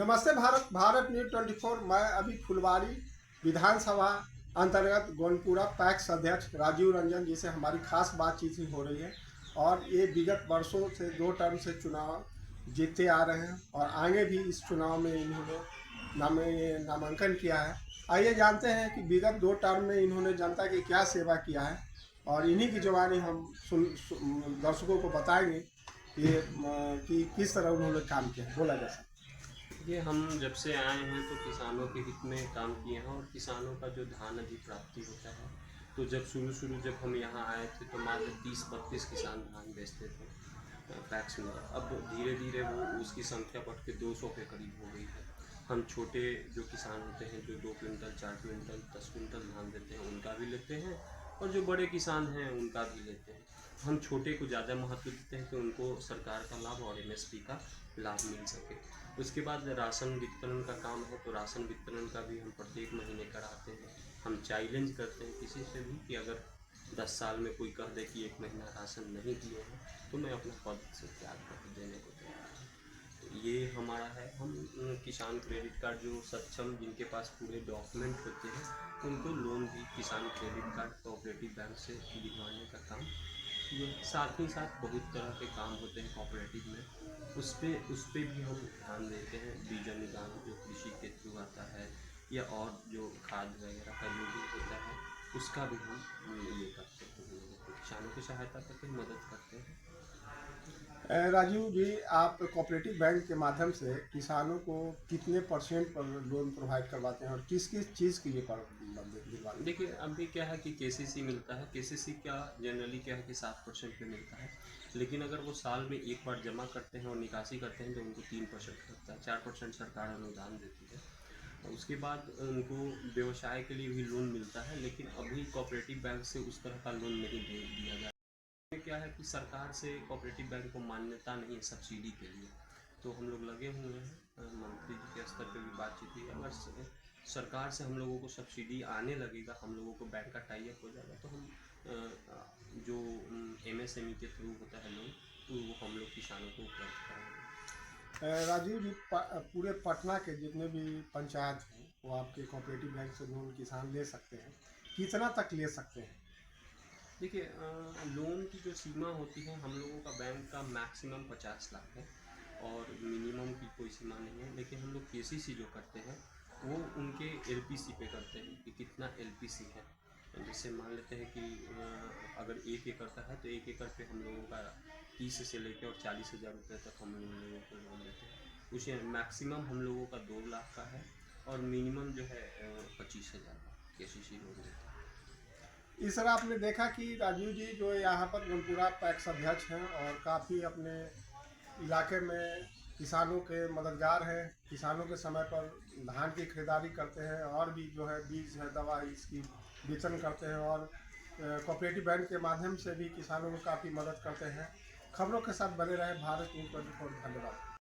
नमस्ते भारत। भारत न्यूज 24। मैं अभी फुलवारी विधानसभा अंतर्गत गोंडपुरा पैक्स अध्यक्ष राजीव रंजन जी से हमारी खास बातचीत ही हो रही है। और ये विगत वर्षों से 2 टर्म से चुनाव जीतते आ रहे हैं और आगे भी इस चुनाव में इन्होंने नामांकन किया है। आइए जानते हैं कि विगत 2 टर्म में इन्होंने जनता की क्या सेवा किया है और इन्हीं की जुबानी हम दर्शकों को बताएंगे कि किस तरह उन्होंने काम किया है। बोला जा सकता है। ये हम जब से आए हैं तो किसानों के हित में काम किए हैं और किसानों का जो धान अधिप्राप्ति होता है, तो जब शुरू जब हम यहाँ आए थे तो मात्र 30-32 किसान धान बेचते थे पैक्स में। अब धीरे धीरे वो उसकी संख्या बढ़ के 200 के करीब हो गई है। हम छोटे जो किसान होते हैं जो 2 क्विंटल 4 क्विंटल 10 क्विंटल धान देते हैं उनका भी लेते हैं और जो बड़े किसान हैं उनका भी लेते हैं। हम छोटे को ज़्यादा महत्व देते हैं कि उनको सरकार का लाभ और MSP का लाभ मिल सके। उसके बाद राशन वितरण का काम है, तो राशन वितरण का भी हम प्रत्येक महीने कराते हैं। हम चैलेंज करते हैं किसी से भी कि अगर 10 साल में कोई कह दे कि 1 महीना राशन नहीं दिए हैं तो मैं अपना पद से त्याग कर देने को तैयार हूँ। तो ये हमारा है। हम किसान क्रेडिट कार्ड जो सक्षम जिनके पास पूरे डॉक्यूमेंट होते हैं उनको लोन भी किसान क्रेडिट कार्ड कोऑपरेटिव बैंक से दिलवाने का काम, ये साथ ही साथ बहुत तरह के काम होते हैं कोऑपरेटिव में, उस पर भी हम ध्यान देते हैं। बीज अनुदान जो कृषि के थ्रू आता है या और जो खाद वगैरह का जो भी होता है उसका भी हम ये करते हैं, हम लोगों को किसानों की सहायता करके मदद करते हैं। राजीव जी, आप कोऑपरेटिव बैंक के माध्यम से किसानों को कितने % पर लोन प्रोवाइड करवाते हैं और किस किस चीज़ के लिए दिलवाते हैं? देखिए, अभी क्या है कि KCC मिलता है। KCC क्या जनरली क्या है कि 7% पे मिलता है, लेकिन अगर वो साल में एक बार जमा करते हैं और निकासी करते हैं तो उनको 3% लगता है। 4% सरकार अनुदान देती है। उसके बाद उनको व्यवसाय के लिए भी लोन मिलता है, लेकिन अभी कोऑपरेटिव बैंक से उस तरह का लोन नहीं दिया जाता। क्या है कि सरकार से कोऑपरेटिव बैंक को मान्यता नहीं है सब्सिडी के लिए, तो हम लोग लगे हुए हैं। मंत्री जी के स्तर पे भी बातचीत हुई। अगर सरकार से हम लोगों को सब्सिडी आने लगेगा, हम लोगों को बैंक का टाई अप हो जाएगा, तो हम जो MSME के थ्रू होता है लोन, तो वो हम लोग किसानों को उपलब्ध कराएंगे। राजीव जी, पूरे पटना के जितने भी पंचायत हैं वो आपके कोऑपरेटिव बैंक से लोन किसान ले सकते हैं। कितना तक ले सकते हैं? देखिए, लोन की जो सीमा होती है हम लोगों का बैंक का मैक्सिमम 50 लाख है और मिनिमम की कोई सीमा नहीं है। लेकिन हम लोग KCC जो करते हैं वो उनके LPC पे करते हैं कि कितना LPC है। जैसे मान लेते हैं कि अगर 1 एकड़ का है तो 1 एकड़ पे हम लोगों का 30 से लेकर और 40,000 रुपये तक हम लोगों को लोन देते हैं। उसे मैक्सिमम हम लोगों का 2 लाख का है और मिनिमम जो है 25,000 का KCC लोन देता है। इस तरह आपने देखा कि राजीव जी जो यहाँ पर गोंडपुरा पैक्स अध्यक्ष हैं और काफ़ी अपने इलाके में किसानों के मददगार हैं। किसानों के समय पर धान की खरीदारी करते हैं और भी जो है बीज है, दवा है, इसकी वितरण करते हैं और कोऑपरेटिव बैंक के माध्यम से भी किसानों को काफ़ी मदद करते हैं। खबरों के साथ बने रहे भारत न्यूज़ 24। धन्यवाद।